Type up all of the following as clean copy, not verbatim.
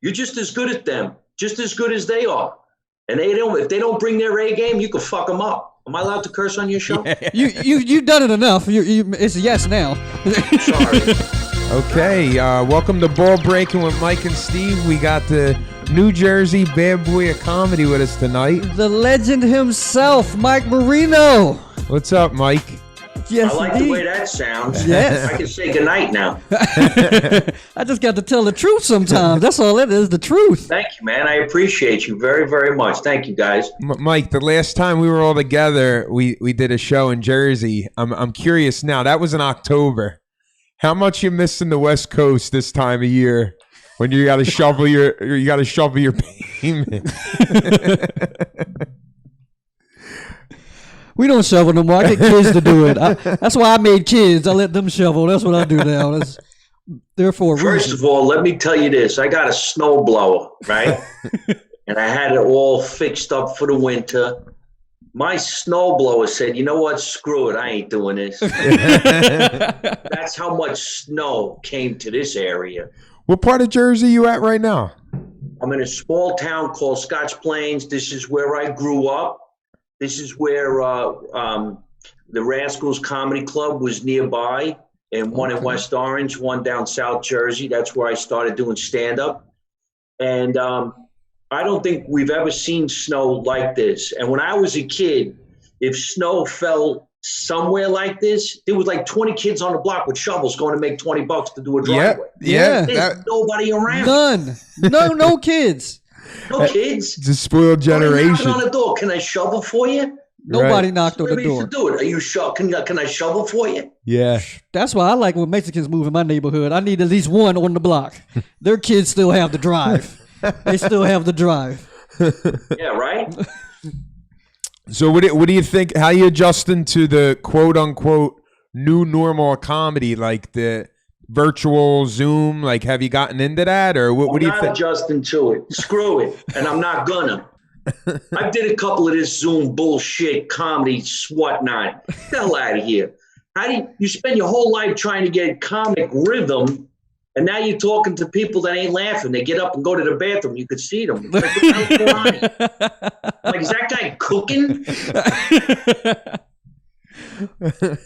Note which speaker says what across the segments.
Speaker 1: You're just as good at them, just as good as they are. And if they don't bring their A game, you can fuck them up. Am I allowed to curse on your show?
Speaker 2: Yeah. You've done it enough. It's a yes now.
Speaker 1: Sorry.
Speaker 3: Okay, welcome to Ball Breaking with Mike and Steve. We got the New Jersey bad boy of comedy with us tonight.
Speaker 2: The legend himself, Mike Marino.
Speaker 3: What's up, Mike?
Speaker 2: Yes,
Speaker 1: I like
Speaker 2: indeed.
Speaker 1: the way that sounds.
Speaker 2: Yes.
Speaker 1: I can say goodnight now.
Speaker 2: I just got to tell the truth sometimes. That's all it is, the truth.
Speaker 1: Thank you, man. I appreciate you very, very much. Thank you, guys.
Speaker 3: Mike, the last time we were all together, we did a show in Jersey. I'm curious now. That was in October. How much you missing the West Coast this time of year when you got to shovel your payment?
Speaker 2: We don't shovel no more. I get kids to do it. That's why I made kids. I let them shovel. That's what I do now. Therefore,
Speaker 1: first of all, let me tell you this. I got a snow blower, right? And I had it all fixed up for the winter. My snowblower said, you know what? Screw it. I ain't doing this. That's how much snow came to this area.
Speaker 3: What part of Jersey you at right now?
Speaker 1: I'm in a small town called Scotch Plains. This is where I grew up. This is where the Rascals Comedy Club was nearby, and one in West Orange, one down South Jersey. That's where I started doing stand-up. And I don't think we've ever seen snow like this. And when I was a kid, if snow fell somewhere like this, there was like 20 kids on the block with shovels going to make $20 to do a driveway.
Speaker 2: Yeah.
Speaker 1: There's nobody around.
Speaker 2: None. No kids.
Speaker 1: No kids.
Speaker 3: It's a spoiled generation.
Speaker 1: Knocking on the door. Can I shovel for you?
Speaker 2: Nobody knocked on the door.
Speaker 1: Do it. Are you Can I shovel for you?
Speaker 3: Yeah.
Speaker 2: That's why I like when Mexicans move in my neighborhood. I need at least one on the block. Their kids still have the drive. They still have the drive.
Speaker 1: Yeah, right?
Speaker 3: So what do you think? How you adjusting to the quote unquote new normal of comedy, like the virtual Zoom? Like, have you gotten into that, or what do you think?
Speaker 1: I'm not adjusting to it. Screw it, and I'm not gonna. I did a couple of this Zoom bullshit comedy whatnot. Get the hell out of here. How do you spend your whole life trying to get comic rhythm? And now you're talking to people that ain't laughing. They get up and go to the bathroom. You could see them. Like, what the hell's going on? Like, is that guy cooking?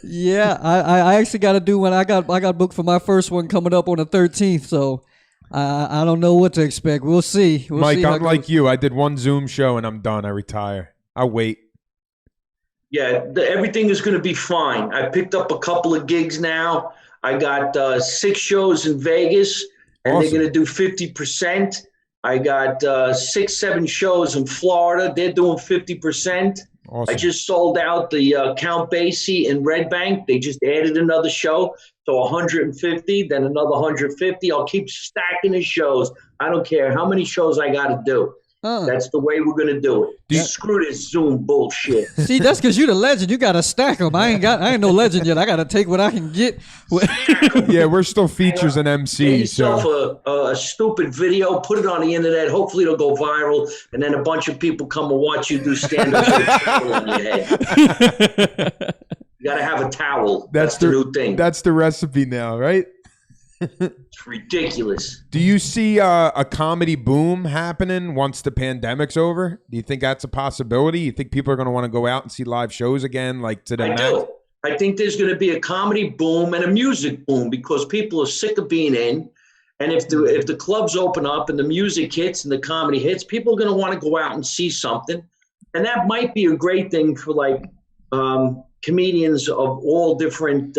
Speaker 2: Yeah, I actually got to do one. I got booked for my first one coming up on the 13th. So I don't know what to expect. We'll see.
Speaker 3: Mike,
Speaker 2: see
Speaker 3: I'm like you. I did one Zoom show and I'm done. I retire. I wait.
Speaker 1: Yeah, everything is going to be fine. I picked up a couple of gigs now. I got 6 shows in Vegas, and
Speaker 3: awesome.
Speaker 1: They're going to do 50%. I got 6-7 shows in Florida. They're doing 50%.
Speaker 3: Awesome.
Speaker 1: I just sold out the Count Basie in Red Bank. They just added another show, so 150, then another 150. I'll keep stacking the shows. I don't care how many shows I got to do. That's the way we're going to do it. Screw this Zoom bullshit.
Speaker 2: See, that's because you're the legend. You got to stack them. I ain't no legend yet. I got to take what I can get.
Speaker 3: Yeah, we're still features and MCs.
Speaker 1: Get yourself a stupid video, put it on the internet. Hopefully it'll go viral, and then a bunch of people come and watch you do stand-up with a towel on your head. You got to have a towel. That's the new thing.
Speaker 3: That's the recipe now, right?
Speaker 1: It's ridiculous.
Speaker 3: Do you see a comedy boom happening once the pandemic's over? Do you think that's a possibility? You think people are going to want to go out and see live shows again, like to the
Speaker 1: I do. I think there's going to be a comedy boom and a music boom because people are sick of being in. And if the clubs open up and the music hits and the comedy hits, people are going to want to go out and see something. And that might be a great thing for like comedians of all different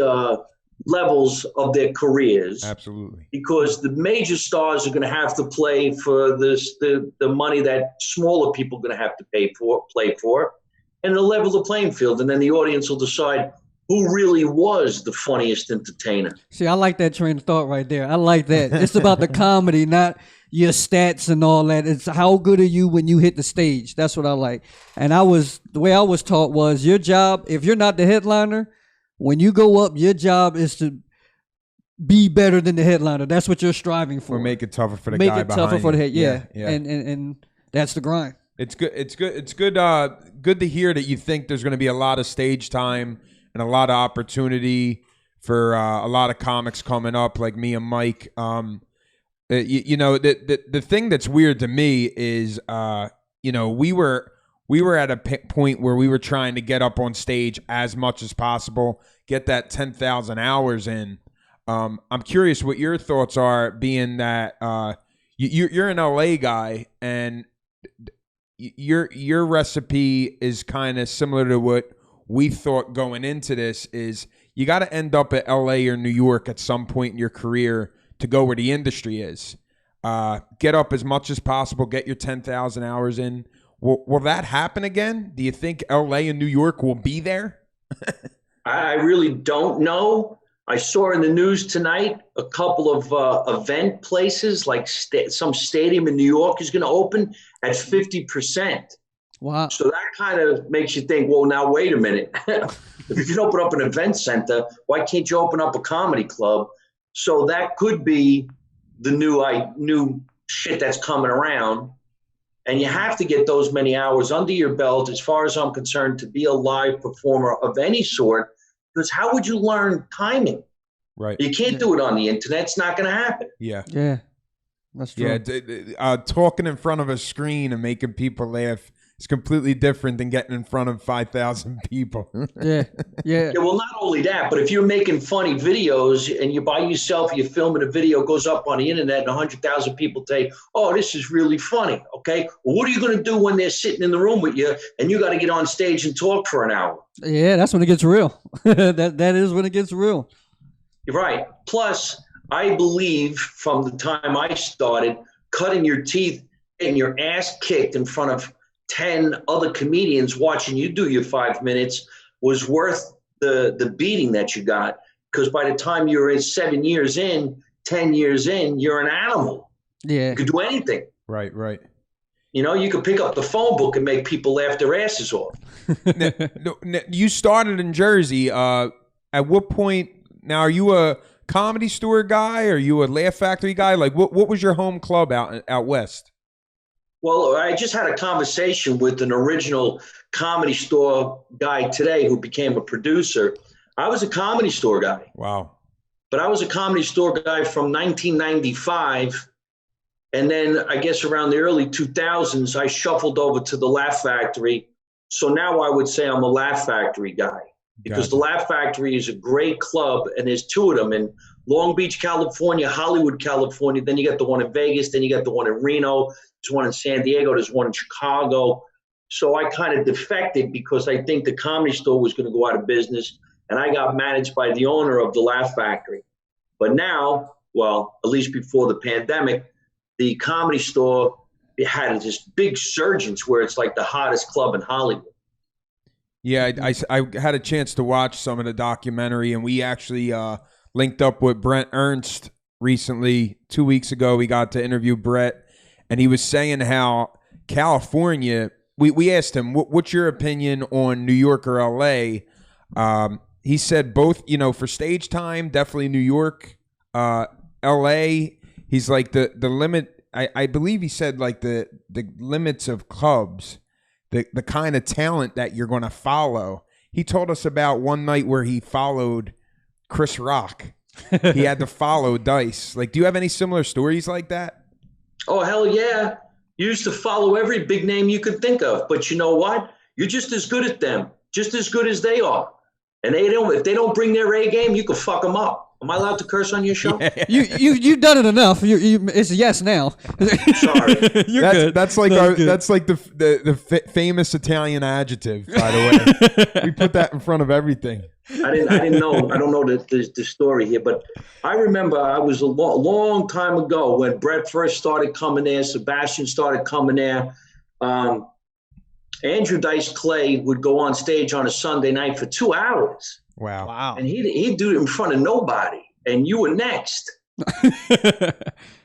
Speaker 1: levels of their careers.
Speaker 3: Absolutely.
Speaker 1: Because the major stars are going to have to play for the money that smaller people are going to have to play for, and it'll level the playing field, and then the audience will decide who really was the funniest entertainer.
Speaker 2: See, I like that train of thought right there. I like that. It's about the comedy, not your stats and all that. It's how good are you when you hit the stage. That's what I like. And the way I was taught was your job, if you're not the headliner, when you go up, your job is to be better than the headliner. That's what you're striving for.
Speaker 3: Or make it tougher for the guy behind you. Make it tougher
Speaker 2: for the head. Yeah. And that's the grind.
Speaker 3: It's good. It's good. It's good. Good to hear that you think there's going to be a lot of stage time and a lot of opportunity for a lot of comics coming up, like me and Mike. The thing that's weird to me is, we were at a point where we were trying to get up on stage as much as possible, get that 10,000 hours in. I'm curious what your thoughts are, being that you're an LA guy, and your recipe is kind of similar to what we thought going into this. Is you got to end up at LA or New York at some point in your career to go where the industry is. Get up as much as possible, get your 10,000 hours in. Will that happen again? Do you think LA and New York will be there?
Speaker 1: I really don't know. I saw in the news tonight a couple of event places, like some stadium in New York is going to open at 50%.
Speaker 2: Wow.
Speaker 1: So that kind of makes you think, well, now, wait a minute. If you can open up an event center, why can't you open up a comedy club? So that could be the new shit that's coming around. And you have to get those many hours under your belt, as far as I'm concerned, to be a live performer of any sort. Because how would you learn timing?
Speaker 3: Right.
Speaker 1: You can't do it on the internet. It's not going to happen.
Speaker 3: Yeah.
Speaker 2: Yeah. That's true.
Speaker 3: Yeah. Talking in front of a screen and making people laugh is completely different than getting in front of 5,000 people.
Speaker 2: Yeah.
Speaker 1: Well, not only that, but if you're making funny videos and you're by yourself, you're filming a video, goes up on the internet, and 100,000 people say, "Oh, this is really funny." Okay. Well, what are you going to do when they're sitting in the room with you and you got to get on stage and talk for an hour?
Speaker 2: Yeah, that's when it gets real. that is when it gets real.
Speaker 1: Right. Plus, I believe from the time I started, cutting your teeth and your ass kicked in front of 10 other comedians watching you do your 5 minutes was worth the beating that you got. Because by the time you're 7 years in, 10 years in, you're an animal.
Speaker 2: Yeah.
Speaker 1: You could do anything.
Speaker 3: Right.
Speaker 1: You could pick up the phone book and make people laugh their asses off.
Speaker 3: You started in Jersey. At what point? Now, are you a Comedy Store guy? Are you a Laugh Factory guy? Like, what was your home club out west?
Speaker 1: Well, I just had a conversation with an original Comedy Store guy today who became a producer. I was a Comedy Store guy.
Speaker 3: Wow.
Speaker 1: But I was a Comedy Store guy from 1995. And then I guess around the early 2000s, I shuffled over to the Laugh Factory. So now I would say I'm a Laugh Factory guy. Because
Speaker 3: Gotcha.
Speaker 1: the Laugh Factory is a great club, and there's two of them in Long Beach, California, Hollywood, California. Then you got the one in Vegas. Then you got the one in Reno. There's one in San Diego. There's one in Chicago. So I kind of defected because I think the Comedy Store was going to go out of business, and I got managed by the owner of the Laugh Factory. But now, well, at least before the pandemic, the Comedy Store had this big surgence where it's like the hottest club in Hollywood.
Speaker 3: Yeah, I had a chance to watch some of the documentary, and we actually linked up with Brent Ernst recently. 2 weeks ago, we got to interview Brett, and he was saying how California, we asked him, what's your opinion on New York or LA? He said both, for stage time, definitely New York. LA, he's like the limit, I believe he said like the limits of clubs, the kind of talent that you're going to follow. He told us about one night where he followed Chris Rock. He had to follow Dice. Like, do you have any similar stories like that?
Speaker 1: Oh, hell yeah. You used to follow every big name you could think of. But you know what? You're just as good at them, just as good as they are. And if they don't bring their A game, you can fuck them up. Am I allowed to curse on your show?
Speaker 2: Yeah. You've done it enough. It's a yes now.
Speaker 1: Sorry.
Speaker 2: You're good.
Speaker 3: That's like that's like the famous Italian adjective, by the way. We put that in front of everything.
Speaker 1: I didn't know. I don't know the story here, but I remember I was a long time ago when Brett first started coming there. Sebastian started coming there. Andrew Dice Clay would go on stage on a Sunday night for 2 hours.
Speaker 3: Wow.
Speaker 1: And he'd do it in front of nobody, and you were next.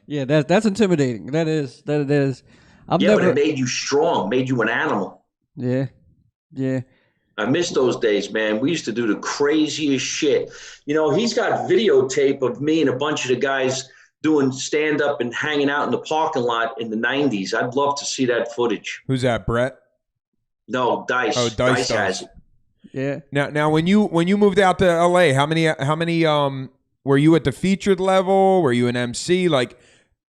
Speaker 2: Yeah, that's intimidating. That is.
Speaker 1: But it made you strong, made you an animal.
Speaker 2: Yeah.
Speaker 1: I miss those days, man. We used to do the craziest shit. He's got videotape of me and a bunch of the guys doing stand-up and hanging out in the parking lot in the 90s. I'd love to see that footage.
Speaker 3: Who's that, Brett?
Speaker 1: No, Dice.
Speaker 3: Oh, Dice
Speaker 1: has it.
Speaker 2: Yeah.
Speaker 3: Now, when you moved out to LA, how many were you at the featured level? Were you an MC? Like,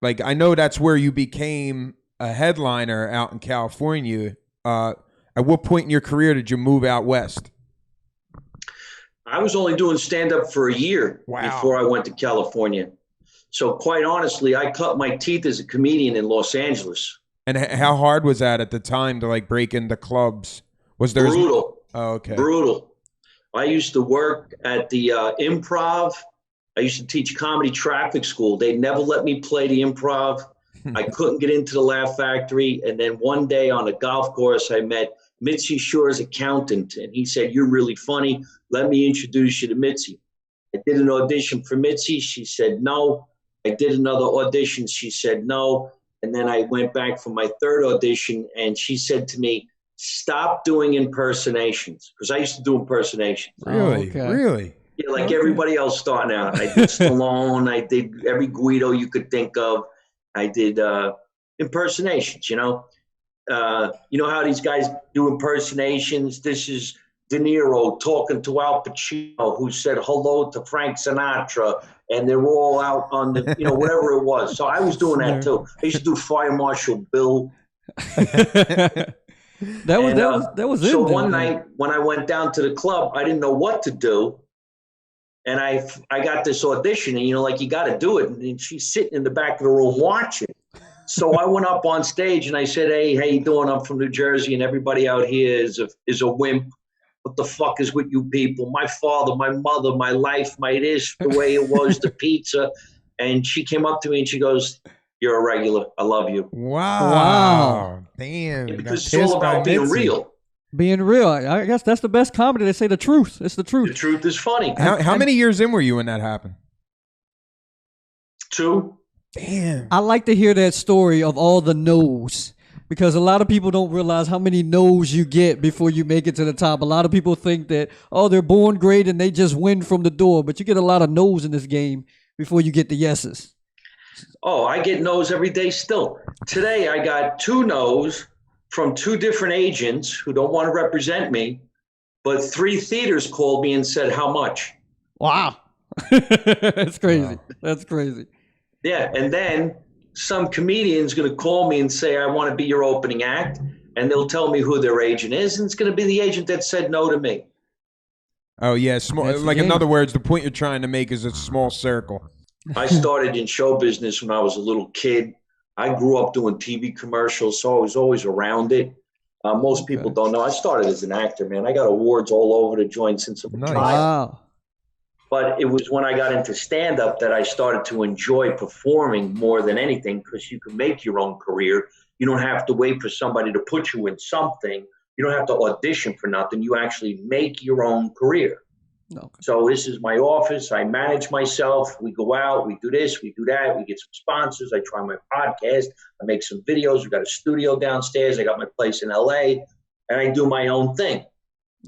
Speaker 3: like, I know that's where you became a headliner out in California. At what point in your career did you move out west?
Speaker 1: I was only doing stand-up for a year before I went to California. So quite honestly, I cut my teeth as a comedian in Los Angeles.
Speaker 3: And how hard was that at the time to like break into clubs? Was there
Speaker 1: brutal?
Speaker 3: Okay.
Speaker 1: Brutal. I used to work at the Improv. I used to teach comedy traffic school. They never let me play the Improv. I couldn't get into the Laugh Factory. And then one day on a golf course, I met Mitzi Shore's accountant. And he said, "You're really funny. Let me introduce you to Mitzi." I did an audition for Mitzi. She said no. I did another audition. She said no. And then I went back for my third audition. And she said to me, "Stop doing impersonations." Because I used to do impersonations.
Speaker 3: Really?
Speaker 2: Okay.
Speaker 3: Really?
Speaker 1: Yeah, like everybody else starting out. I did Stallone. I did every Guido you could think of. I did impersonations, you know. You know how these guys do impersonations? This is De Niro talking to Al Pacino, who said hello to Frank Sinatra, and they're all out on the, you know, whatever it was. So I was doing that too. I used to do Fire Marshal Bill.
Speaker 2: That was
Speaker 1: so
Speaker 2: it.
Speaker 1: one night when I went down to the club, I didn't know what to do. And I got this audition, and, you know, like, you got to do it. And she's sitting in the back of the room watching. So I went up on stage and I said, "Hey, how you doing? I'm from New Jersey, and everybody out here is a wimp. What the fuck is with you people? My father, my mother, my life, my this, the way it was, the pizza." And she came up to me and she goes, "You're a regular. I love you."
Speaker 3: Wow. Damn.
Speaker 1: Because it's all about being real.
Speaker 2: Being real. I guess that's the best comedy. They say the truth. It's the truth.
Speaker 1: The truth is funny.
Speaker 3: How many years in were you when that happened?
Speaker 1: 2.
Speaker 3: Damn.
Speaker 2: I like to hear that story of all the no's, because a lot of people don't realize how many no's you get before you make it to the top. A lot of people think that, oh, they're born great and they just win from the door, but you get a lot of no's in this game before you get the yeses.
Speaker 1: Oh, I get no's every day still. Today I got 2 no's from 2 different agents who don't want to represent me, but 3 theaters called me and said, "How much?"
Speaker 2: Wow. That's crazy. Wow. That's crazy.
Speaker 1: Yeah, and then some comedian's going to call me and say, "I want to be your opening act," and they'll tell me who their agent is, and it's going to be the agent that said no to me.
Speaker 3: Oh, yeah. Small. Like, in other words, the point you're trying to make is a small circle.
Speaker 1: I started in show business when I was a little kid. I grew up doing TV commercials, so I was always around it. Most people don't know. I started as an actor, man. I got awards all over the joint since I was a child.
Speaker 2: Wow.
Speaker 1: But it was when I got into stand-up that I started to enjoy performing more than anything, because you can make your own career. You don't have to wait for somebody to put you in something. You don't have to audition for nothing. You actually make your own career.
Speaker 2: Okay.
Speaker 1: So this is my office. I manage myself. We go out. We do this. We do that. We get some sponsors. I try my podcast. I make some videos. We got a studio downstairs. I got my place in LA, and I do my own thing.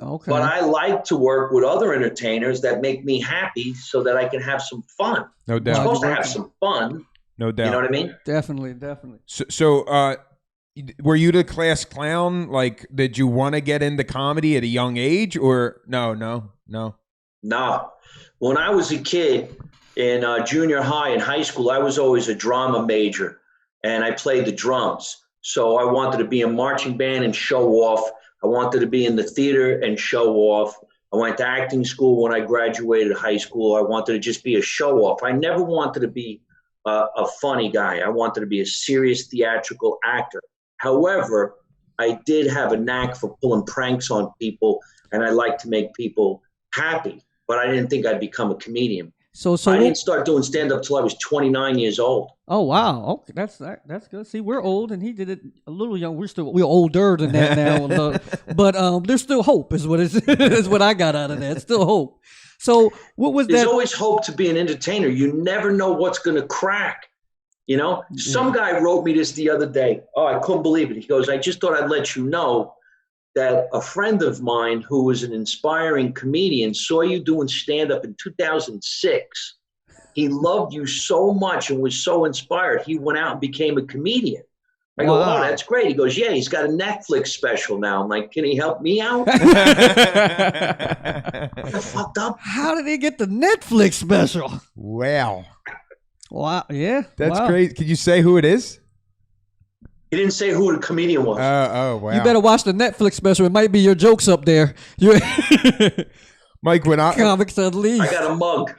Speaker 2: Okay.
Speaker 1: But I like to work with other entertainers that make me happy so that I can have some fun.
Speaker 3: No doubt.
Speaker 1: I'm supposed to have some fun.
Speaker 3: No doubt.
Speaker 1: You know what I mean?
Speaker 2: Definitely.
Speaker 3: So, were you the class clown? Like, did you want to get into comedy at a young age, or no?
Speaker 1: No. When I was a kid in junior high and high school, I was always a drama major, and I played the drums. So I wanted to be in marching band and show off. I wanted to be in the theater and show off. I went to acting school when I graduated high school. I wanted to just be a show off. I never wanted to be a funny guy. I wanted to be a serious theatrical actor. However, I did have a knack for pulling pranks on people, and I like to make people happy. But I didn't think I'd become a comedian. So I didn't start doing stand-up till I was 29 years old.
Speaker 2: Oh wow, okay, that's good. See, we're old, and he did it a little young. We're older than that now, but there's still hope. Is what I got out of that. Still hope. So what was that?
Speaker 1: There's always hope to be an entertainer. You never know what's going to crack. You know, some guy wrote me this the other day. Oh, I couldn't believe it. He goes, "I just thought I'd let you know that a friend of mine who was an inspiring comedian saw you doing stand-up in 2006. He loved you so much and was so inspired. He went out and became a comedian." I go, "Oh, that's great." He goes, "Yeah, he's got a Netflix special now." I'm like, "Can he help me out?" I fucked up.
Speaker 2: How did he get the Netflix special?
Speaker 3: Well,
Speaker 2: Wow. Yeah.
Speaker 3: That's
Speaker 2: wow.
Speaker 3: great. Can you say who it is?
Speaker 1: He didn't say who the comedian was.
Speaker 3: Oh, wow.
Speaker 2: You better watch the Netflix special. It might be your jokes up there.
Speaker 3: Mike, when
Speaker 2: Comics Unleashed.
Speaker 1: I got a mug.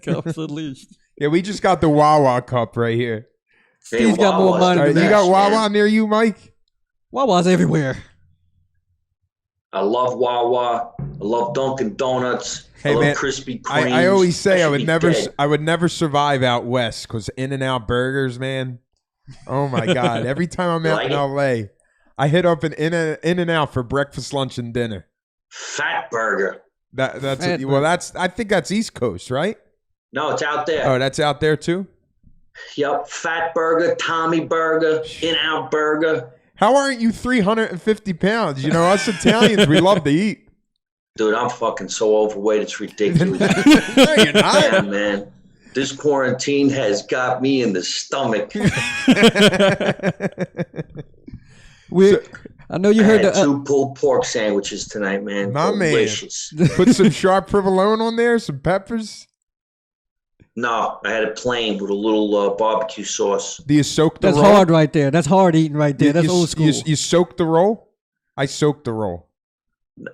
Speaker 2: Comics Unleashed.
Speaker 3: Yeah, we just got the Wawa cup right here.
Speaker 2: Steve's got more
Speaker 1: Wawa's
Speaker 2: money
Speaker 1: the
Speaker 3: All right,
Speaker 2: than
Speaker 3: you
Speaker 2: that.
Speaker 3: got Wawa near you, Mike?
Speaker 2: Wawa's everywhere.
Speaker 1: I love Wawa. I love Dunkin' Donuts.
Speaker 3: Hey,
Speaker 1: I love
Speaker 3: man,
Speaker 1: Krispy Kremes.
Speaker 3: I always say
Speaker 1: should be dead.
Speaker 3: I would never survive out west because In-N-Out Burgers, man. Oh my God! Every time I'm out in LA, I hit up an In-N-Out for breakfast, lunch, and dinner.
Speaker 1: Fat Burger.
Speaker 3: I think that's East Coast, right?
Speaker 1: No, it's out there.
Speaker 3: Oh, that's out there too.
Speaker 1: Yep, Fat Burger, Tommy Burger, In-Out Burger.
Speaker 3: How aren't you 350 pounds? You know, us Italians, we love to eat.
Speaker 1: Dude, I'm fucking so overweight, it's ridiculous.
Speaker 3: No, you're not.
Speaker 1: Yeah, man. This quarantine has got me in the stomach.
Speaker 2: I know you heard
Speaker 1: I had
Speaker 2: the.
Speaker 1: 2 pulled pork sandwiches tonight, man.
Speaker 3: My
Speaker 1: Delicious.
Speaker 3: man. Put some sharp provolone on there, some peppers.
Speaker 1: No, I had it plain with a little barbecue sauce.
Speaker 3: Do you soak the
Speaker 2: That's
Speaker 3: roll?
Speaker 2: hard right there. That's hard eating right there. That's old school.
Speaker 3: You soak the roll? I soak the roll.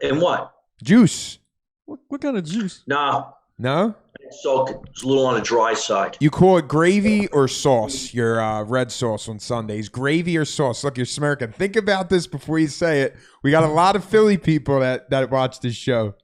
Speaker 1: And what?
Speaker 3: Juice.
Speaker 2: What kind of juice?
Speaker 1: No,
Speaker 3: No?
Speaker 1: I didn't soak it. It's a little on the dry side.
Speaker 3: You call it gravy or sauce, your red sauce on Sundays. Gravy or sauce? Look, you're smirking. Think about this before you say it. We got a lot of Philly people that watch this show.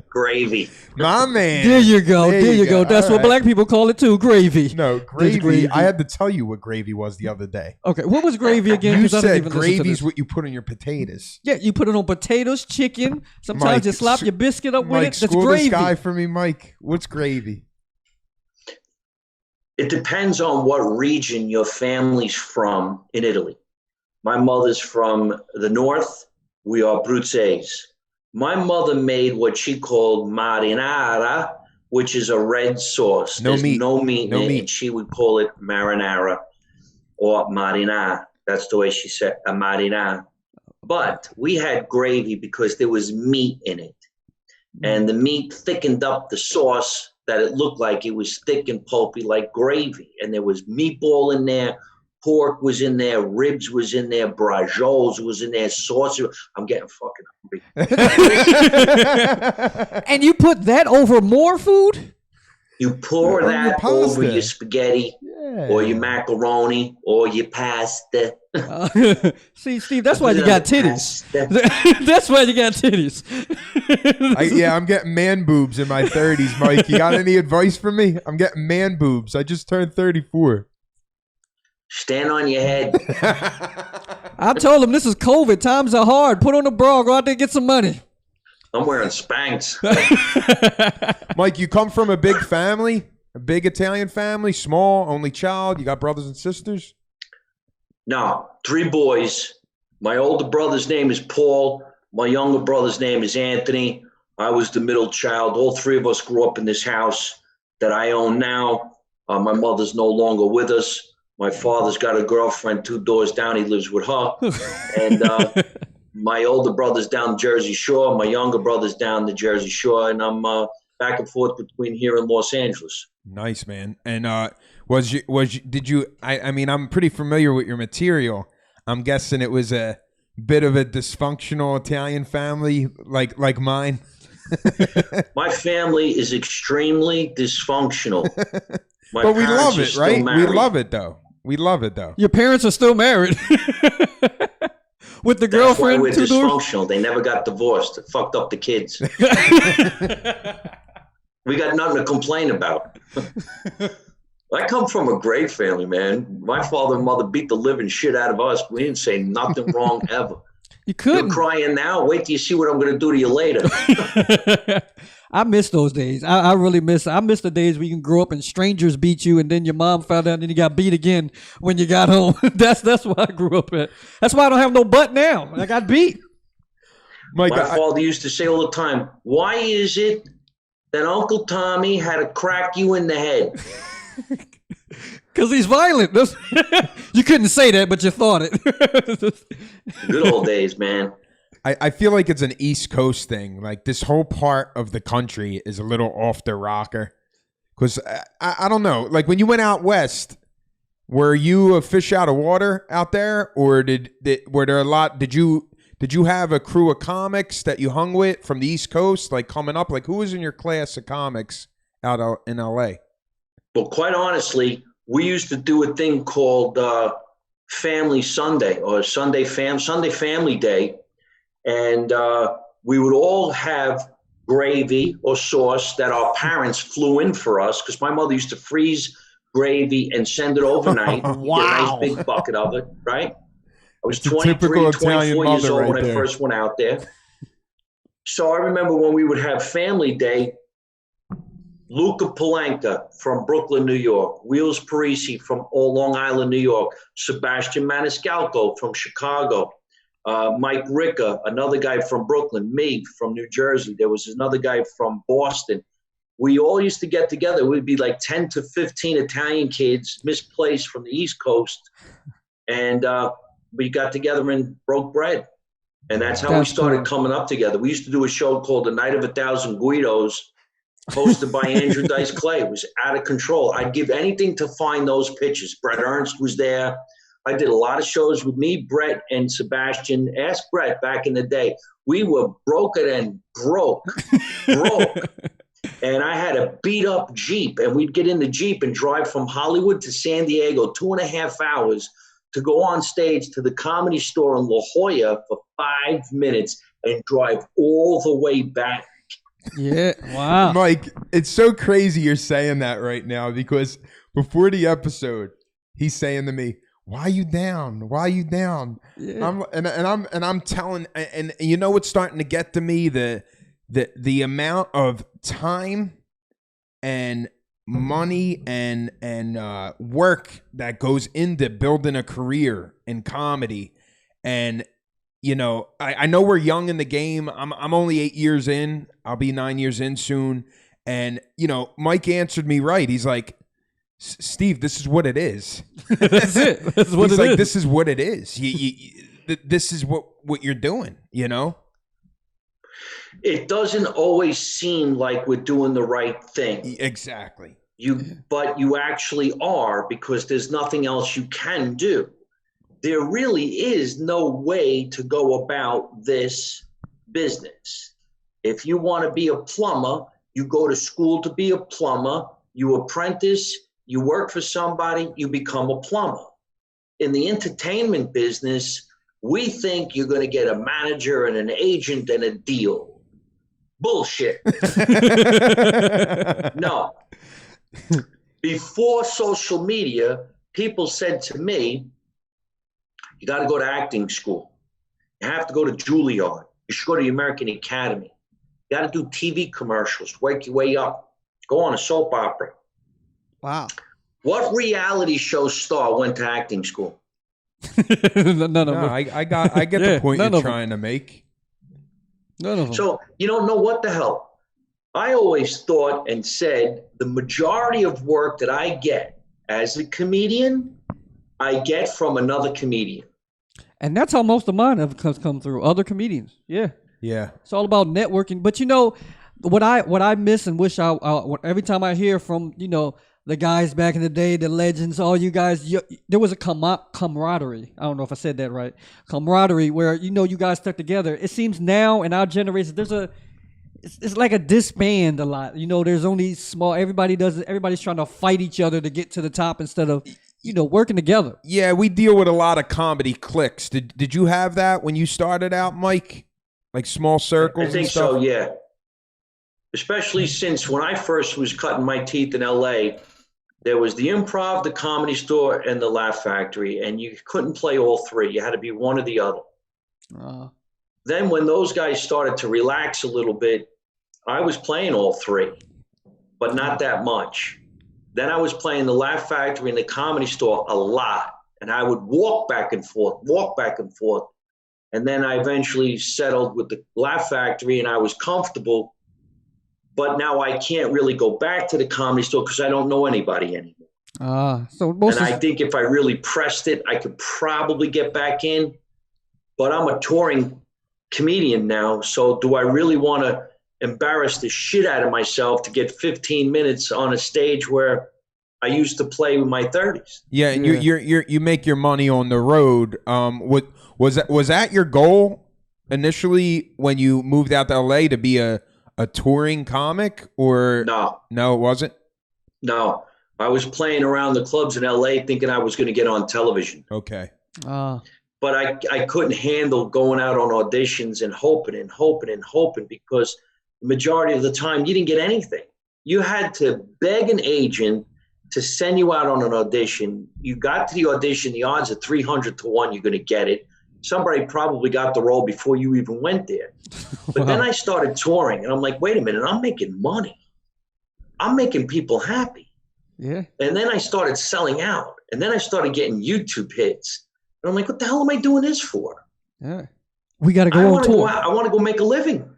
Speaker 1: Gravy.
Speaker 3: My man.
Speaker 2: There you go. There you go. That's
Speaker 3: All
Speaker 2: what
Speaker 3: right.
Speaker 2: black people call it too. Gravy.
Speaker 3: No,
Speaker 2: There's
Speaker 3: gravy.
Speaker 2: gravy.
Speaker 3: I had to tell you what gravy was the other day.
Speaker 2: Okay. What was gravy again?
Speaker 3: You
Speaker 2: 'Cause I didn't
Speaker 3: said
Speaker 2: even listen to
Speaker 3: gravy's
Speaker 2: this.
Speaker 3: what you put on your potatoes.
Speaker 2: Yeah, you put it on potatoes, chicken. Sometimes
Speaker 3: Mike,
Speaker 2: you slap your biscuit up with
Speaker 3: Mike,
Speaker 2: it. That's
Speaker 3: school
Speaker 2: gravy.
Speaker 3: this guy for me, Mike. What's gravy?
Speaker 1: It depends on what region your family's from in Italy. My mother's from the north. We are Bruzzese. My mother made what she called marinara, which is a red sauce.
Speaker 3: No
Speaker 1: There's
Speaker 3: meat.
Speaker 1: no meat
Speaker 3: No
Speaker 1: in it,
Speaker 3: meat.
Speaker 1: and she would call it marinara or marinara. That's the way she said a marinara. But we had gravy because there was meat in it. And the meat thickened up the sauce that it looked like it was thick and pulpy like gravy. And there was meatball in there, pork was in there, ribs was in there, braciole was in there, sausage. I'm getting fucking hungry.
Speaker 2: And you put that over more food?
Speaker 1: You pour
Speaker 3: Or your
Speaker 1: that
Speaker 3: pasta.
Speaker 1: over your spaghetti
Speaker 3: Yeah.
Speaker 1: or your macaroni or your pasta.
Speaker 2: See, Steve, that's why you got titties.
Speaker 1: Pasta.
Speaker 2: That's why you got titties.
Speaker 3: I'm getting man boobs in my 30s, Mike. You got any advice for me? I'm getting man boobs. I just turned 34.
Speaker 1: Stand on your head.
Speaker 2: I told him this is COVID. Times are hard. Put on a bra. Go out there and get some money.
Speaker 1: I'm wearing Spanx.
Speaker 3: Mike, you come from a big family? A big Italian family? Small? Only child? You got brothers and sisters?
Speaker 1: No, 3 boys. My older brother's name is Paul. My younger brother's name is Anthony. I was the middle child. All 3 of us grew up in this house that I own now. My mother's no longer with us. My father's got a girlfriend 2 doors down. He lives with her. And my older brother's down Jersey Shore. My younger brother's down the Jersey Shore. And I'm back and forth between here and Los Angeles.
Speaker 3: Nice, man. And I'm pretty familiar with your material. I'm guessing it was a bit of a dysfunctional Italian family like mine.
Speaker 1: My family is extremely dysfunctional.
Speaker 3: But we love
Speaker 1: parents are
Speaker 3: it,
Speaker 1: still
Speaker 3: right? We
Speaker 1: married.
Speaker 3: love it, though. We love it, though.
Speaker 2: Your parents are still married. With the
Speaker 1: That's why
Speaker 2: girlfriend.
Speaker 1: we're
Speaker 2: 2 doors.
Speaker 1: dysfunctional. They never got divorced. It fucked up the kids. We got nothing to complain about. I come from a great family, man. My father and mother beat the living shit out of us. We didn't say nothing wrong ever.
Speaker 2: You couldn't.
Speaker 1: You're crying now. Wait till you see what I'm going to do to you later.
Speaker 2: I miss those days. I really miss. I miss the days where you can grow up and strangers beat you, and then your mom found out, and then you got beat again when you got home. That's what I grew up at. That's why I don't have no butt now. I got beat.
Speaker 3: Mike,
Speaker 1: My father used to say all the time, "Why is it that Uncle Tommy had to crack you in the head?"
Speaker 2: Because he's violent. You couldn't say that, but you thought it.
Speaker 1: Good old days, man.
Speaker 3: I feel like it's an East Coast thing. Like this whole part of the country is a little off the rocker. Because I don't know. Like when you went out west, were you a fish out of water out there, or were there a lot? Did you have a crew of comics that you hung with from the East Coast, like coming up? Like who was in your class of comics out in LA?
Speaker 1: Well, quite honestly, we used to do a thing called Family Sunday or Sunday Family Day, and we would all have gravy or sauce that our parents flew in for us, because my mother used to freeze gravy and send it overnight.
Speaker 2: Wow.
Speaker 1: Get a nice big bucket of it, right? I was
Speaker 3: It's a
Speaker 1: 23,
Speaker 3: typical
Speaker 1: 24
Speaker 3: Italian
Speaker 1: years
Speaker 3: mother
Speaker 1: old
Speaker 3: right
Speaker 1: when I
Speaker 3: there.
Speaker 1: first went out there. So I remember when we would have Family Day, Luca Palenka from Brooklyn, New York, Wheels Parisi from Long Island, New York, Sebastian Maniscalco from Chicago, Mike Ricca, another guy from Brooklyn, me from New Jersey. There was another guy from Boston. We all used to get together. We'd be like 10 to 15 Italian kids misplaced from the East Coast. And we got together and broke bread. And that's how we started coming up together. We used to do a show called The Night of 1,000 Guidos, hosted by Andrew Dice Clay. It was out of control. I'd give anything to find those pictures. Brett Ernst was there. I did a lot of shows with me, Brett, and Sebastian. Ask Brett back in the day. We were broken and broke. And I had a beat-up Jeep, and we'd get in the Jeep and drive from Hollywood to San Diego, 2.5 hours, to go on stage to the Comedy Store in La Jolla for 5 minutes and drive all the way back.
Speaker 2: Yeah. Wow.
Speaker 3: Mike, it's so crazy you're saying that right now, because before the episode, he's saying to me, "Why you down? Why you down?"
Speaker 2: Yeah.
Speaker 3: I'm telling, and you know what's starting to get to me, the amount of time and money and work that goes into building a career in comedy. And you know, I know we're young in the game. I'm only 8 years in. I'll be 9 years in soon. And you know, Mike answered me right. He's like, "Steve, this is what it is."
Speaker 2: That's it. That's what
Speaker 3: He's
Speaker 2: it
Speaker 3: like,
Speaker 2: is.
Speaker 3: "This is what it is. This is what you're doing." You know.
Speaker 1: It doesn't always seem like we're doing the right thing.
Speaker 3: Exactly.
Speaker 1: But you actually are, because there's nothing else you can do. There really is no way to go about this business. If you want to be a plumber, you go to school to be a plumber, you apprentice, you work for somebody, you become a plumber. In the entertainment business, we think you're going to get a manager and an agent and a deal. Bullshit. No. Before social media, people said to me, "You got to go to acting school. You have to go to Juilliard. You should go to the American Academy. You got to do TV commercials, work your way up. Go on a soap opera."
Speaker 2: Wow.
Speaker 1: What reality show star went to acting school?
Speaker 2: None of them.
Speaker 3: I get the point
Speaker 2: none
Speaker 3: you're
Speaker 2: of 'em.
Speaker 3: trying to make.
Speaker 2: None of them.
Speaker 1: So you don't know what the hell. I always thought and said the majority of work that I get as a comedian, I get from another comedian.
Speaker 2: And that's how most of mine have come through. Other comedians. Yeah.
Speaker 3: Yeah.
Speaker 2: It's all about networking. But you know, what I miss and wish every time I hear from, you know, the guys back in the day, the legends, all you guys, there was a camaraderie. I don't know if I said that right. Camaraderie where, you know, you guys stuck together. It seems now in our generation, it's like a disband a lot. You know, there's only everybody's trying to fight each other to get to the top instead of, you know, working together.
Speaker 3: Yeah, we deal with a lot of comedy cliques. Did you have that when you started out, Mike? Like small circles?
Speaker 1: I think
Speaker 3: and stuff?
Speaker 1: so, yeah. Especially since when I first was cutting my teeth in LA, there was the Improv, the Comedy Store, and the Laugh Factory, and you couldn't play all three. You had to be one or the other. Then when those guys started to relax a little bit, I was playing all three, but not that much. Then I was playing the Laugh Factory and the Comedy Store a lot, and I would walk back and forth. And then I eventually settled with the Laugh Factory, and I was comfortable. But now I can't really go back to the Comedy Store because I don't know anybody anymore. And I think if I really pressed it, I could probably get back in. But I'm a touring comedian now. So do I really want to embarrass the shit out of myself to get 15 minutes on a stage where I used to play in my 30s?
Speaker 3: Yeah, and you make your money on the road. Was that your goal initially when you moved out to LA, to be a touring comic, or no, it wasn't?
Speaker 1: No, I was playing around the clubs in LA thinking I was going to get on television.
Speaker 3: Okay.
Speaker 1: But I couldn't handle going out on auditions and hoping because the majority of the time you didn't get anything. You had to beg an agent to send you out on an audition. You got to the audition, the odds are 300 to 1 you're going to get it. Somebody probably got the role before you even went there. But then I started touring, and I'm like, wait a minute, I'm making money. I'm making people happy.
Speaker 2: Yeah.
Speaker 1: And then I started selling out, and then I started getting YouTube hits. And I'm like, what the hell am I doing this for?
Speaker 2: Yeah. We got to go on tour.
Speaker 1: I want to go make a living.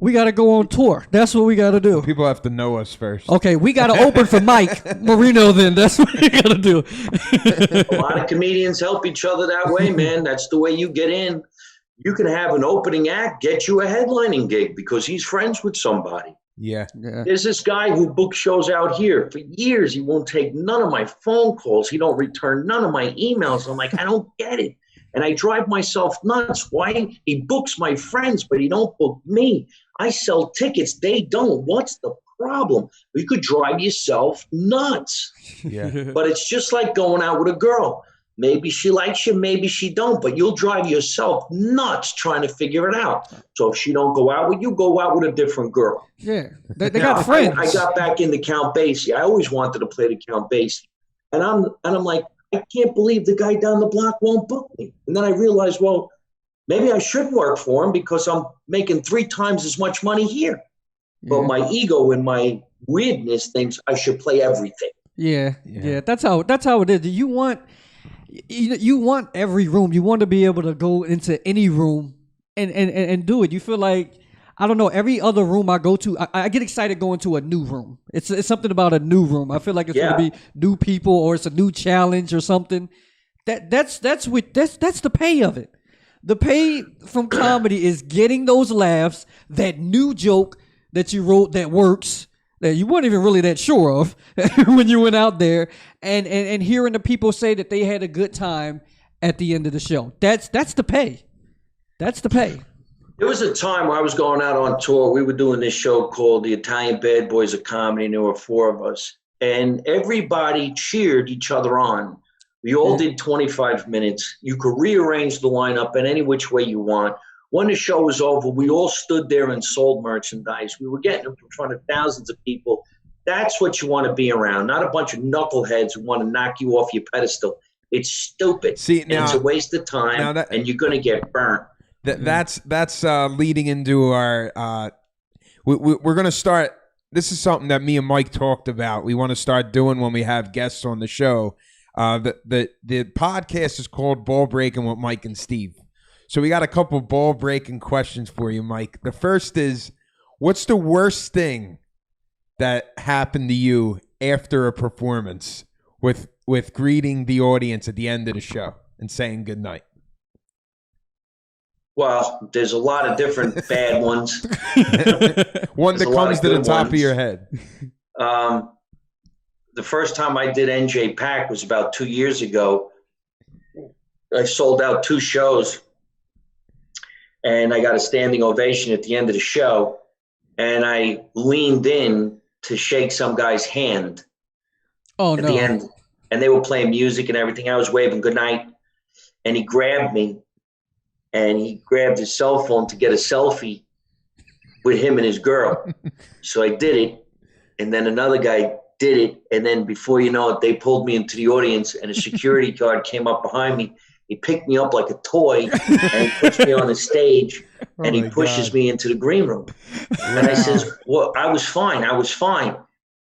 Speaker 2: We got to go on tour. That's what we got to do.
Speaker 3: People have to know us first.
Speaker 2: Okay, we got to open for Mike Marino then. That's what we got to do.
Speaker 1: A lot of comedians help each other that way, man. That's the way you get in. You can have an opening act get you a headlining gig because he's friends with somebody.
Speaker 3: Yeah.
Speaker 1: There's this guy who books shows out here for years. He won't take none of my phone calls. He don't return none of my emails. I'm like, I don't get it. And I drive myself nuts. Why? He books my friends, but he don't book me. I sell tickets. They don't. What's the problem? You could drive yourself nuts.
Speaker 3: Yeah.
Speaker 1: But it's just like going out with a girl. Maybe she likes you, maybe she don't, but you'll drive yourself nuts trying to figure it out. So if she don't go out with you, go out with a different girl.
Speaker 2: Yeah, they got friends.
Speaker 1: I got back into Count Basie. I always wanted to play the Count Basie. And I'm like, I can't believe the guy down the block won't book me. And then I realized, well, maybe I should work for him because I'm making 3 times as much money here. Yeah. But my ego and my weirdness thinks I should play everything.
Speaker 2: Yeah. That's how it is. You want every room. You want to be able to go into any room and do it. You feel like, I don't know, every other room I go to, I get excited going to a new room. It's something about a new room. I feel like it's going to be new people, or it's a new challenge or something. That's the pay of it. The pay from comedy is getting those laughs, that new joke that you wrote that works, that you weren't even really that sure of when you went out there, and hearing the people say that they had a good time at the end of the show. That's the pay. That's the pay.
Speaker 1: There was a time where I was going out on tour. We were doing this show called The Italian Bad Boys of Comedy, and there were 4 of us. And everybody cheered each other on. We all did 25 minutes. You could rearrange the lineup in any which way you want. When the show was over, we all stood there and sold merchandise. We were getting in front of thousands of people. That's what you want to be around, not a bunch of knuckleheads who want to knock you off your pedestal. It's stupid.
Speaker 3: See, now,
Speaker 1: it's a waste of time, and you're going to get burnt.
Speaker 3: That's leading into our. We're going to start. This is something that me and Mike talked about. We want to start doing when we have guests on the show. The podcast is called Ball Breaking with Mike and Steve. So we got a couple ball breaking questions for you, Mike. The first is, what's the worst thing that happened to you after a performance with greeting the audience at the end of the show and saying goodnight?
Speaker 1: Well, there's a lot of different bad ones.
Speaker 3: One that comes to the top of your head.
Speaker 1: The first time I did NJ Pack was about 2 years ago. I sold out 2 shows, and I got a standing ovation at the end of the show. And I leaned in to shake some guy's hand at the end. And they were playing music and everything. I was waving goodnight. And he grabbed me, and he grabbed his cell phone to get a selfie with him and his girl. So I did it. And then another guy did it. And then before you know it, they pulled me into the audience, and a security guard came up behind me. He picked me up like a toy, and he puts me on the stage, and he pushes me into the green room. And I says, well, I was fine.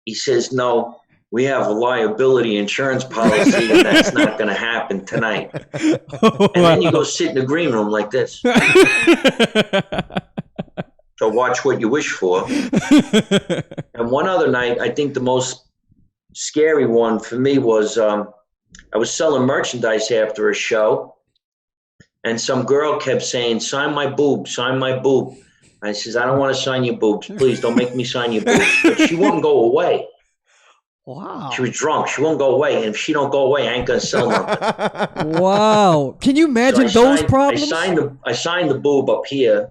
Speaker 1: He says, no, we have a liability insurance policy, and that's not going to happen tonight. And then you go sit in the green room like this. So watch what you wish for. And one other night, I think the most scary one for me was I was selling merchandise after a show, And some girl kept saying, sign my boob, sign my boob. I says, I don't want to sign your boobs. Please don't make me sign your boobs. But she wouldn't go away.
Speaker 2: Wow.
Speaker 1: She was drunk. She won't go away. And if she don't go away, I ain't going to sell nothing.
Speaker 2: Wow. Can you imagine those problems?
Speaker 1: I signed the boob up here.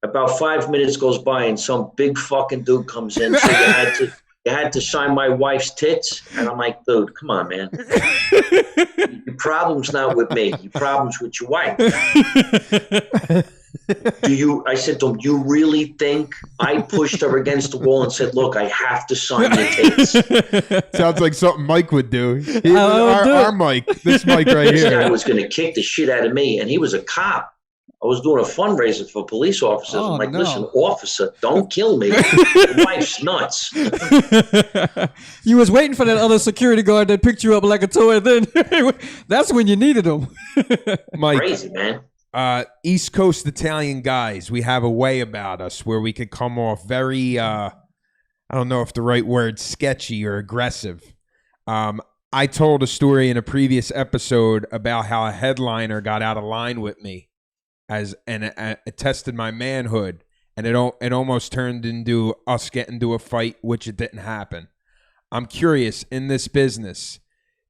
Speaker 1: About 5 minutes goes by and some big fucking dude comes in. So you had to sign my wife's tits. And I'm like, dude, come on, man. Your problem's not with me. Your problem's with your wife. I said to him, you really think I pushed her against the wall and said, look, I have to sign your tits?
Speaker 3: Sounds like something Mike would do. Our Mike, this Mike right
Speaker 1: This
Speaker 3: here.
Speaker 1: guy was going to kick the shit out of me, and he was a cop. I was doing a fundraiser for police officers.
Speaker 2: Oh,
Speaker 1: I'm like,
Speaker 2: no.
Speaker 1: listen, officer, don't kill me. Your wife's nuts.
Speaker 2: You was waiting for that other security guard that picked you up like a toy. Then that's when you needed him.
Speaker 3: Mike,
Speaker 1: Crazy, man.
Speaker 3: East Coast Italian guys, we have a way about us where we could come off very, I don't know if the right word, sketchy or aggressive. I told a story in a previous episode about how a headliner got out of line with me. It tested my manhood, and it almost turned into us getting into a fight, which it didn't happen. I'm curious, in this business,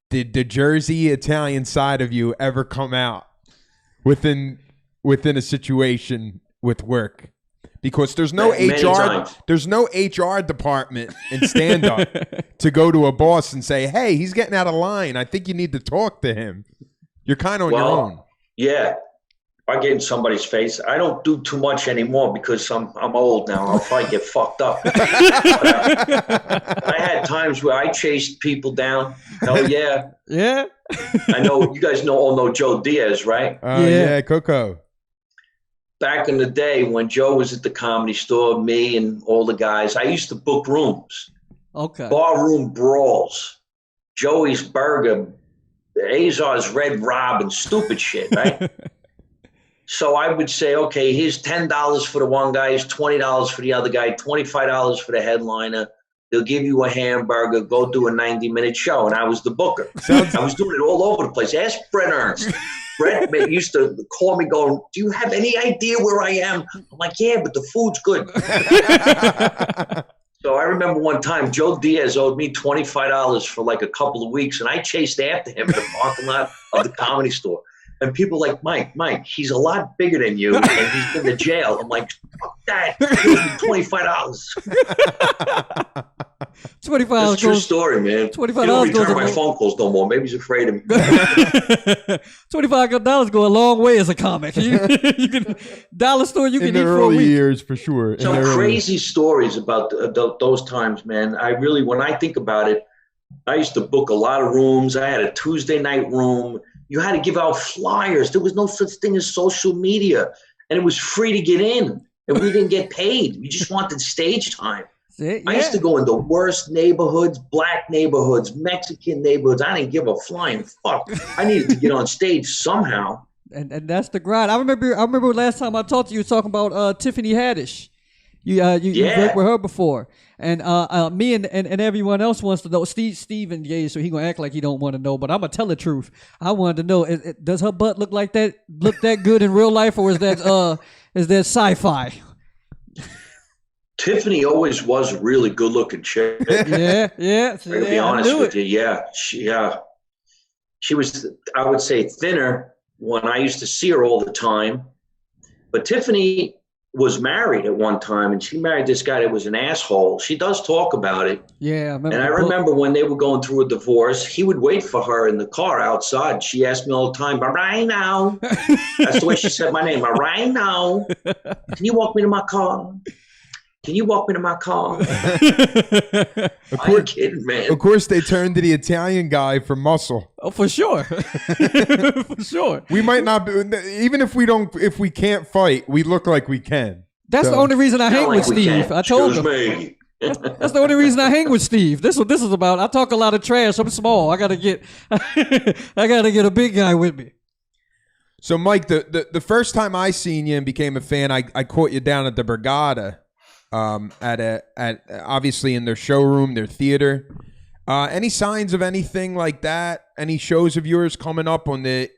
Speaker 3: did the Jersey Italian side of you ever come out within a situation with work? Because there's no HR department in stand up to go to a boss and say, "Hey, he's getting out of line. I think you need to talk to him." You're kind of on your own.
Speaker 1: Yeah. I get in somebody's face. I don't do too much anymore because I'm old now. I'll probably get fucked up. I had times where I chased people down. Hell yeah.
Speaker 2: Yeah.
Speaker 1: I know you guys all know Joe Diaz, right?
Speaker 3: Yeah, Coco.
Speaker 1: Back in the day when Joe was at the Comedy Store, me and all the guys, I used to book rooms.
Speaker 2: Okay.
Speaker 1: Barroom brawls, Joey's Burger, Azar's Red Robin, stupid shit, right? So I would say, okay, here's $10 for the one guy, here's $20 for the other guy, $25 for the headliner. They'll give you a hamburger, go do a 90-minute show. And I was the booker. I was doing it all over the place. Ask Brett Ernst. Brett used to call me going, do you have any idea where I am? I'm like, yeah, but the food's good. So I remember one time Joe Diaz owed me $25 for like a couple of weeks, and I chased after him in the parking lot of the Comedy Store. And people like, Mike, he's a lot bigger than you, and he's been to jail. I'm like, fuck that. He owes me $25.
Speaker 2: $25
Speaker 1: It's a true story, man.
Speaker 2: $25
Speaker 1: He don't
Speaker 2: goes
Speaker 1: return my phone calls no more. Maybe he's afraid of me.
Speaker 2: $25 go a long way as a comic. You can dollar store you can
Speaker 3: in the
Speaker 2: eat for a
Speaker 3: early
Speaker 2: week.
Speaker 3: years for sure.
Speaker 1: Some crazy stories about those times, man. When I think about it, I used to book a lot of rooms. I had a Tuesday night room. You had to give out flyers. There was no such thing as social media, and it was free to get in, and we didn't get paid. We just wanted stage time.
Speaker 2: Yeah.
Speaker 1: I used to go in the worst neighborhoods, black neighborhoods, Mexican neighborhoods. I didn't give a flying fuck. I needed to get on stage somehow.
Speaker 2: And that's the grind. I remember last time I talked to you talking about Tiffany Haddish. You worked with her before, and me and everyone else wants to know. Steve engaged, so he gonna act like he don't want to know, but I'm gonna tell the truth. I wanted to know: does her butt look like that? Look that good in real life, or is that sci-fi?
Speaker 1: Tiffany always was a really good-looking chick.
Speaker 2: Yeah.
Speaker 1: To be honest with you, yeah, she was. I would say thinner when I used to see her all the time, but Tiffany was married at one time, and she married this guy that was an asshole. She does talk about it.
Speaker 2: Yeah,
Speaker 1: I remember when they were going through a divorce, he would wait for her in the car outside. She asked me all the time, Marino. That's the way she said my name, Marino. Can you walk me to my car? Can you walk me to my car? I'm kidding, man.
Speaker 3: Of course, they turned to the Italian guy for muscle.
Speaker 2: Oh, for sure. For sure.
Speaker 3: We might not be, even if we can't fight, we look like we can.
Speaker 2: That's the only reason I hang with Steve. I told him. That's the only reason I hang with Steve. This is what this is about. I talk a lot of trash. I'm small. I gotta get a big guy with me.
Speaker 3: So, Mike, the first time I seen you and became a fan, I caught you down at the Brigada. At obviously in their showroom, their theater. Any signs of anything like that? Any shows of yours coming up on the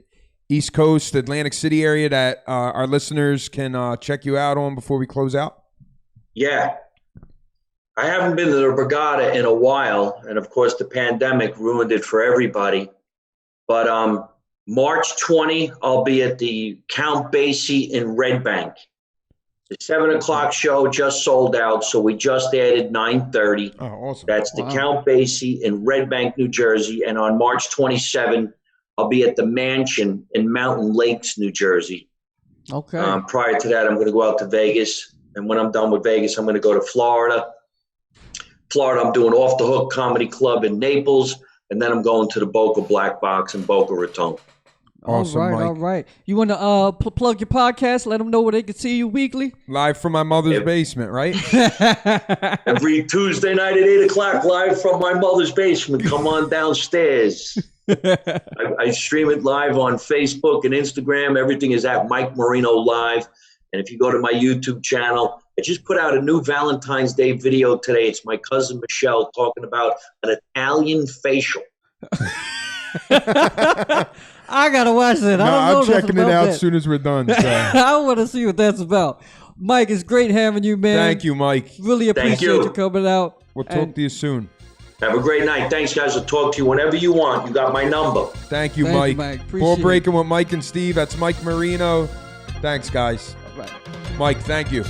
Speaker 3: East Coast, Atlantic City area that our listeners can check you out on before we close out?
Speaker 1: Yeah. I haven't been to the Borgata in a while, and of course the pandemic ruined it for everybody. But March 20, I'll be at the Count Basie in Red Bank. The 7 o'clock show just sold out, so we just added 9:30.
Speaker 3: Oh, awesome.
Speaker 1: That's the Count Basie in Red Bank, New Jersey. And on March 27, I'll be at the Mansion in Mountain Lakes, New Jersey.
Speaker 2: Okay.
Speaker 1: Prior to that, I'm going to go out to Vegas. And when I'm done with Vegas, I'm going to go to Florida. I'm doing Off the Hook Comedy Club in Naples. And then I'm going to the Boca Black Box in Boca Raton.
Speaker 3: Awesome, Mike.
Speaker 2: All right. You want to plug your podcast? Let them know where they can see you weekly.
Speaker 3: Live from my mother's basement, right?
Speaker 1: Every Tuesday night at 8 o'clock, live from my mother's basement. Come on downstairs. I stream it live on Facebook and Instagram. Everything is at Mike Marino Live. And if you go to my YouTube channel, I just put out a new Valentine's Day video today. It's my cousin Michelle talking about an Italian facial.
Speaker 2: I gotta watch that.
Speaker 3: No,
Speaker 2: I don't know.
Speaker 3: I'm checking it out as soon as we're done. So.
Speaker 2: I want to see what that's about. Mike, it's great having you, man.
Speaker 3: Thank you, Mike.
Speaker 2: Really appreciate you coming out.
Speaker 3: We'll talk to you soon.
Speaker 1: Have a great night. Thanks, guys. I'll talk to you whenever you want. You got my number.
Speaker 3: Thank you, Mike. Ball breaking with Mike and Steve. That's Mike Marino. Thanks, guys.
Speaker 2: All right.
Speaker 3: Mike, thank you.